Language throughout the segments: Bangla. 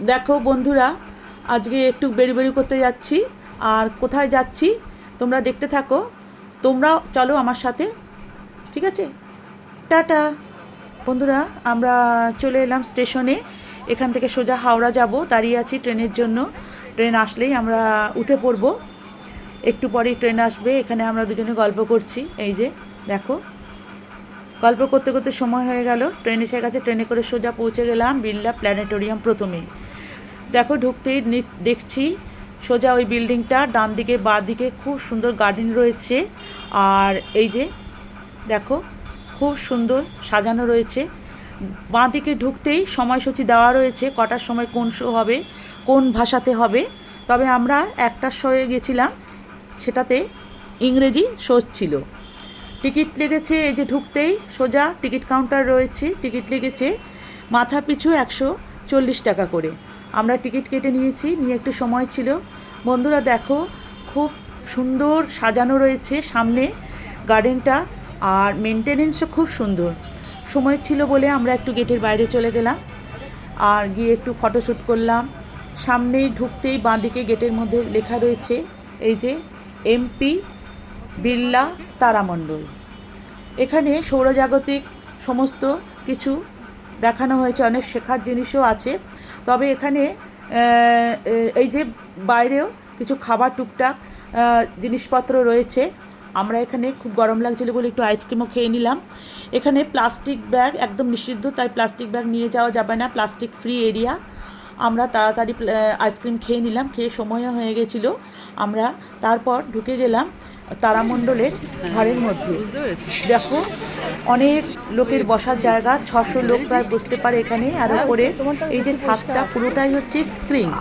দেখো বন্ধুরা, আজকে একটু বেরিবেরি করতে যাচ্ছি। আর কোথায় যাচ্ছি তোমরা দেখতে থাকো। তোমরাও চলো আমার সাথে, ঠিক আছে? টাটা বন্ধুরা, আমরা চলে এলাম স্টেশনে। এখান থেকে সোজা হাওড়া যাব, দাঁড়িয়ে আছি ট্রেনের জন্য। ট্রেন আসলেই আমরা উঠে পড়ব। একটু পরেই ট্রেন আসবে। এখানে আমরা দুজনে গল্প করছি। এই যে দেখো, গল্প করতে করতে সময় হয়ে গেল। ট্রেন এসে গেছে। ট্রেনে করে সোজা পৌঁছে গেলাম বিড়লা প্ল্যানেটোরিয়াম। প্রথমে দেখো, ঢুকতেই দেখছি সোজা ওই বিল্ডিংটা, ডান দিকে বাঁ দিকে খুব সুন্দর গার্ডেন রয়েছে। আর এই যে দেখো, খুব সুন্দর সাজানো রয়েছে। বাঁ দিকে ঢুকতেই সময়সূচি দেওয়া রয়েছে, কটার সময় কোন শো হবে, কোন ভাষাতে হবে। তবে আমরা একটার শোয়ে গেছিলাম, সেটাতে ইংরেজি শো ছিল। টিকিট লেগেছে, এই যে ঢুকতেই সোজা টিকিট কাউন্টার রয়েছে। টিকিট লেগেছে মাথা পিছু 140 টাকা করে। আমরা টিকিট কেটে নিয়েছি, নিয়ে একটু সময় ছিল। বন্ধুরা দেখো, খুব সুন্দর সাজানো রয়েছে সামনে গার্ডেনটা, আর মেনটেনেন্সও খুব সুন্দর। সময় ছিল বলে আমরা একটু গেটের বাইরে চলে গেলাম, আর গিয়ে একটু ফটোশ্যুট করলাম। সামনেই ঢুকতেই বাঁদিকে গেটের মধ্যে লেখা রয়েছে এই যে এমপি বিড়লা তারামণ্ডল। এখানে সৌরজাগতিক সমস্ত কিছু দেখানো হয়েছে, অনেক শেখার জিনিসও আছে। তবে এখানে এই যে বাইরেও কিছু খাবার টুকটাক জিনিসপত্র রয়েছে। আমরা এখানে খুব গরম লাগছিল বলে একটু আইসক্রিমও খেয়ে নিলাম। এখানে প্লাস্টিক ব্যাগ একদম নিষিদ্ধ, তাই প্লাস্টিক ব্যাগ নিয়ে যাওয়া যাবে না, প্লাস্টিক ফ্রি এরিয়া। আমরা তাড়াতাড়ি আইসক্রিম খেয়ে নিলাম, খেয়ে সময়ও হয়ে গেছিলো। আমরা তারপর ঢুকে গেলাম তারামণ্ডলের ঘরের মধ্যে। দেখো, অনেক লোকের বসার জায়গা, 600 লোক প্রায় বসতে পারে এখানে। আর উপরে এই যে ছাদটা পুরোটাই হচ্ছে স্ক্রিন।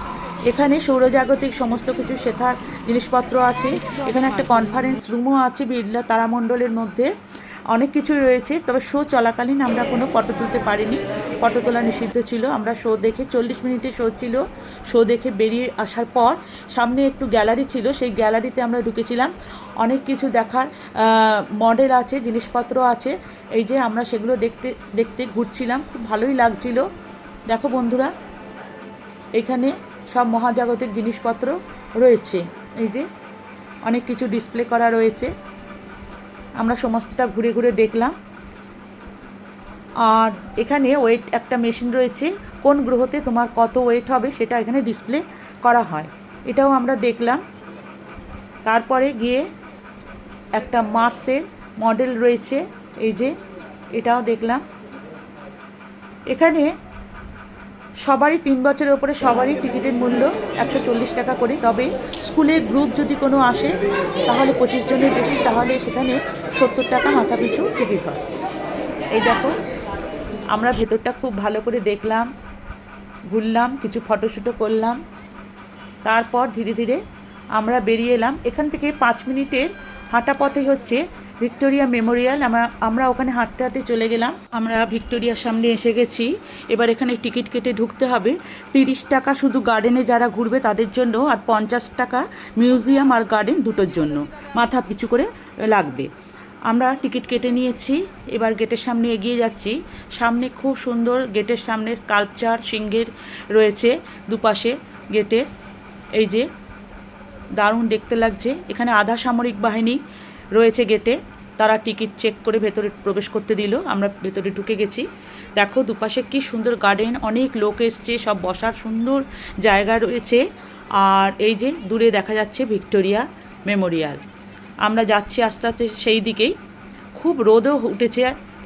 এখানে সৌরজাগতিক সমস্ত কিছু শেখার জিনিসপত্র আছে। এখানে একটা কনফারেন্স রুমও আছে বিড়লা তারামণ্ডলের মধ্যে। অনেক কিছুই রয়েছে। তবে শো চলাকালীন আমরা কোনো ফটো তুলতে পারিনি, ফটো তোলা নিষিদ্ধ ছিল। আমরা শো দেখে 40 মিনিটের শো ছিল। শো দেখে বেরিয়ে আসার পর সামনে একটু গ্যালারি ছিল, সেই গ্যালারিতে আমরা ঢুকেছিলাম। অনেক কিছু দেখার মডেল আছে, জিনিসপত্র আছে। এই যে আমরা সেগুলো দেখতে দেখতে ঘুরছিলাম, খুব ভালোই লাগছিল। দেখো বন্ধুরা, এখানে সব মহাজাগতিক জিনিসপত্র রয়েছে। এই যে অনেক কিছু ডিসপ্লে করা রয়েছে, আমরা সমস্তটা ঘুরে ঘুরে দেখলাম। আর এখানে ওয়েট একটা মেশিন রয়েছে, কোন গ্রহতে তোমার কত ওয়েট হবে সেটা এখানে ডিসপ্লে করা হয়, এটাও আমরা দেখলাম। তারপরে গিয়ে একটা মার্সের মডেল রয়েছে, এই যে এটাও দেখলাম। এখানে সবারই 3 বছরের ওপরে সবারই টিকিটের মূল্য 140 টাকা করে। তবে স্কুলের গ্রুপ যদি কোনো আসে, তাহলে 25 জনের বেশি, তাহলে সেখানে 70 টাকা মাথা পিছু টিকিট হয়। এই দেখো, আমরা ভেতরটা খুব ভালো করে দেখলাম, ঘুরলাম, কিছু ফটোশ্যুটও করলাম। তারপর ধীরে ধীরে আমরা বেরিয়ে এলাম। এখান থেকে 5 মিনিটের হাঁটা পথেই হচ্ছে ভিক্টোরিয়া মেমোরিয়াল। আমরা ওখানে হাঁটতে হাঁটতে চলে গেলাম। আমরা ভিক্টোরিয়ার সামনে এসে গেছি। এবার এখানে টিকিট কেটে ঢুকতে হবে। 30 টাকা শুধু গার্ডেনে যারা ঘুরবে তাদের জন্য, আর 50 টাকা মিউজিয়াম আর গার্ডেন দুটোর জন্য মাথা পিছু করে লাগবে। আমরা টিকিট কেটে নিয়েছি। এবার গেটের সামনে এগিয়ে যাচ্ছি। সামনে খুব সুন্দর, গেটের সামনে স্কাল্পচার সিংহের রয়েছে দুপাশে গেটের। এই যে দারুণ দেখতে লাগছে। এখানে আধা সামরিক বাহিনী রয়েছে গেটে, তারা টিকিট চেক করে ভেতরে প্রবেশ করতে দিল। আমরা ভেতরে ঢুকে গেছি। দেখো দুপাশে কি সুন্দর গার্ডেন, অনেক লোক এসছে, সব বসার সুন্দর জায়গা রয়েছে। আর এই যে দূরে দেখা যাচ্ছে ভিক্টোরিয়া মেমোরিয়াল। আমরা যাচ্ছি আস্তে আস্তে সেই দিকেই। খুব রোদও উঠেছে।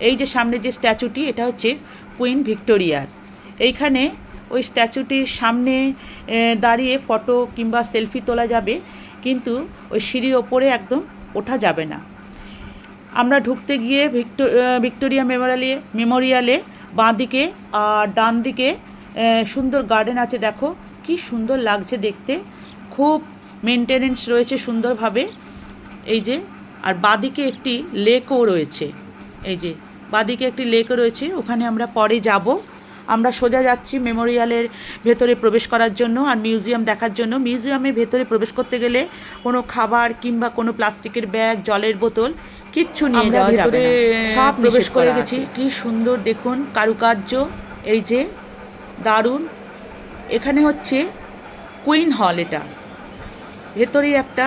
এই যে সামনে যে স্ট্যাচুটি, এটা হচ্ছে কুইন ভিক্টোরিয়ার। এইখানে ওই স্ট্যাচুটির সামনে দাঁড়িয়ে ফটো কিংবা সেলফি তোলা যাবে, কিন্তু ওই সিঁড়ির ওপরে একদম ওঠা যাবে না। আমরা ঢুকতে গিয়ে ভিক্টোরিয়া মেমোরিয়ালে বাঁ দিকে আর ডান দিকে সুন্দর গার্ডেন আছে। দেখো কি সুন্দর লাগছে দেখতে, খুব মেনটেনেন্স রয়েছে সুন্দরভাবে। এই যে, আর বাঁদিকে একটি লেকও রয়েছে। এই যে বাঁদিকে একটি লেকও রয়েছে, ওখানে আমরা পরে যাব। আমরা সোজা যাচ্ছি মেমোরিয়ালের ভেতরে প্রবেশ করার জন্য আর মিউজিয়াম দেখার জন্য। মিউজিয়ামের ভেতরে প্রবেশ করতে গেলে কোনো খাবার কিংবা কোনো প্লাস্টিকের ব্যাগ, জলের বোতল কিচ্ছু নিয়ে যাওয়া যাবে না, সব প্রবেশ করে গেছি। কি সুন্দর দেখুন কারুকার্য, এই যে দারুণ। এখানে হচ্ছে কুইন হল, এটা ভেতরেই একটা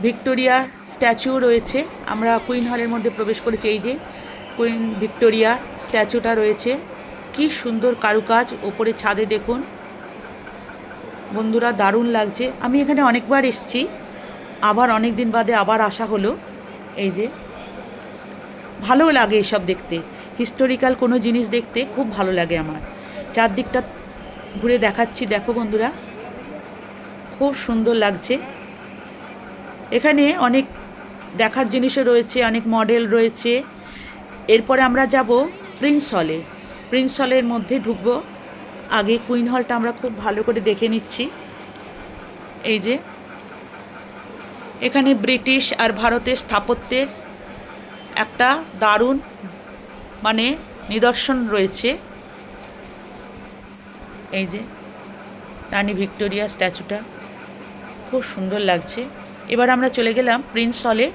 ভিক্টোরিয়ার স্ট্যাচু রয়েছে। আমরা কুইন হলের মধ্যে প্রবেশ করেছি। এই যে কুইন ভিক্টোরিয়ার স্ট্যাচুটা রয়েছে, কি সুন্দর কারুকাজ। ওপরে ছাদে দেখুন বন্ধুরা, দারুণ লাগছে। আমি এখানে অনেকবার এসেছি, আবার অনেক দিন বাদে আবার আসা হলো। এই যে ভালো লাগে এসব দেখতে, হিস্টোরিক্যাল কোনো জিনিস দেখতে খুব ভালো লাগে আমার। চারদিকটা ঘুরে দেখাচ্ছি, দেখো বন্ধুরা, খুব সুন্দর লাগছে। এখানে অনেক দেখার জিনিসও রয়েছে, অনেক মডেল রয়েছে। এরপরে আমরা যাব প্রিন্স হলে। প্রিন্স হলের মধ্যে ঢুকবো। আগে কুইন হলটা আমরা খুব ভালো করে দেখে নিচ্ছি। এই যে এখানে ব্রিটিশ আর ভারতের স্থাপত্যের একটা দারুণ মানে নিদর্শন রয়েছে। এই যে রানী ভিক্টোরিয়া স্ট্যাচুটা খুব সুন্দর লাগছে। এবার আমরা চলে গেলাম প্রিন্স হলে,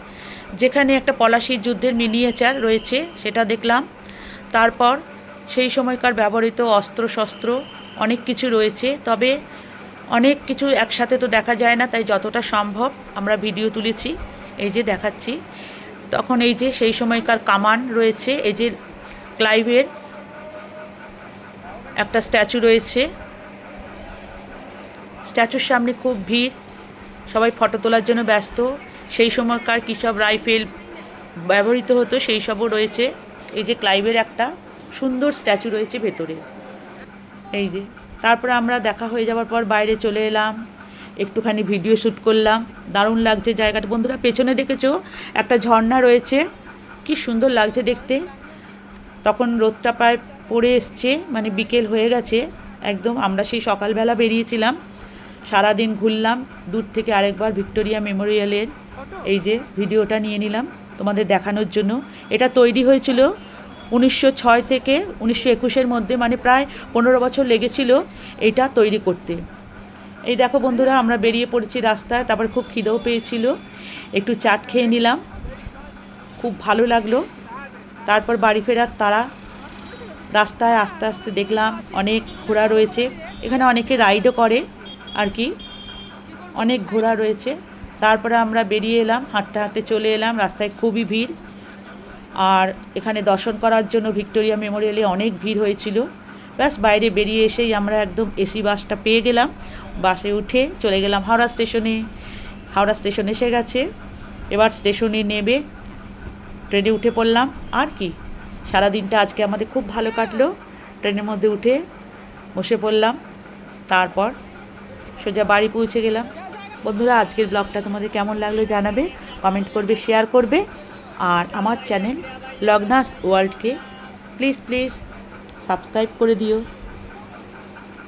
যেখানে একটা পলাশির যুদ্ধের মিনিয়েচার রয়েছে, সেটা দেখলাম। তারপর সেই সময়কার ব্যবহৃত অস্ত্রশস্ত্র অনেক কিছু রয়েছে, তবে অনেক কিছু একসাথে তো দেখা যায় না, তাই যতটা সম্ভব আমরা ভিডিও তুলেছি। এই যে দেখাচ্ছি। তখন এই যে সেই সময়কার কামান রয়েছে। এই যে ক্লাইভের একটা স্ট্যাচু রয়েছে। স্ট্যাচুর সামনে খুব ভিড়, সবাই ফটো তোলার জন্য ব্যস্ত। সেই সময়কার কী সব রাইফেল ব্যবহৃত হতো সেই সবও রয়েছে। এই যে ক্লাইভের একটা সুন্দর স্ট্যাচু রয়েছে ভেতরে। এই যে তারপরে আমরা দেখা হয়ে যাওয়ার পর বাইরে চলে এলাম, একটুখানি ভিডিও শ্যুট করলাম। দারুণ লাগছে জায়গাটা বন্ধুরা। পেছনে দেখেছো একটা ঝর্ণা রয়েছে, কি সুন্দর লাগছে দেখতে। তখন রোদটা প্রায় পড়ে এসছে, মানে বিকেল হয়ে গেছে একদম। আমরা সেই সকালবেলা বেরিয়েছিলাম, সারাদিন ঘুরলাম। দূর থেকে আরেকবার ভিক্টোরিয়া মেমোরিয়ালের এই যে ভিডিওটা নিয়ে নিলাম তোমাদের দেখানোর জন্য। এটা তৈরি হয়েছিল 1906 থেকে 1921-এর মধ্যে, মানে প্রায় 15 বছর লেগেছিল এইটা তৈরি করতে। এই দেখো বন্ধুরা, আমরা বেরিয়ে পড়েছি রাস্তায়। তারপর খুব খিদেও পেয়েছিল, একটু চাট খেয়ে নিলাম, খুব ভালো লাগলো। তারপর বাড়ি ফেরার তারা। রাস্তায় আস্তে আস্তে দেখলাম অনেক ঘোড়া রয়েছে, এখানে অনেকে রাইডও করে আর কি, অনেক ঘোড়া রয়েছে। তারপরে আমরা বেরিয়ে এলাম, হাঁটতে হাঁটতে চলে এলাম। রাস্তায় খুবই ভিড়, আর এখানে দর্শন করার জন্য ভিক্টোরিয়া মেমোরিয়ালে অনেক ভিড় হয়েছিল। ব্যাস বাইরে বেরিয়ে এসেই আমরা একদম এসি বাসটা পেয়ে গেলাম। বাসে উঠে চলে গেলাম হাওড়া স্টেশনে। হাওড়া স্টেশন এসে গেছে, এবার স্টেশনে নেমে ট্রেনে উঠে পড়লাম। আর কি, সারাদিনটা আজকে আমাদের খুব ভালো কাটলো। ট্রেনের মধ্যে উঠে বসে পড়লাম, তারপর সোজা বাড়ি পৌঁছে গেলাম। বন্ধুরা, আজকের ব্লগটা তোমাদের কেমন লাগলো জানাবে, কমেন্ট করবে, শেয়ার করবে। আর আমার চ্যানেল লগ্নাস ওয়ার্ল্ডকে প্লিজ সাবস্ক্রাইব করে দিও।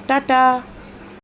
টাটা।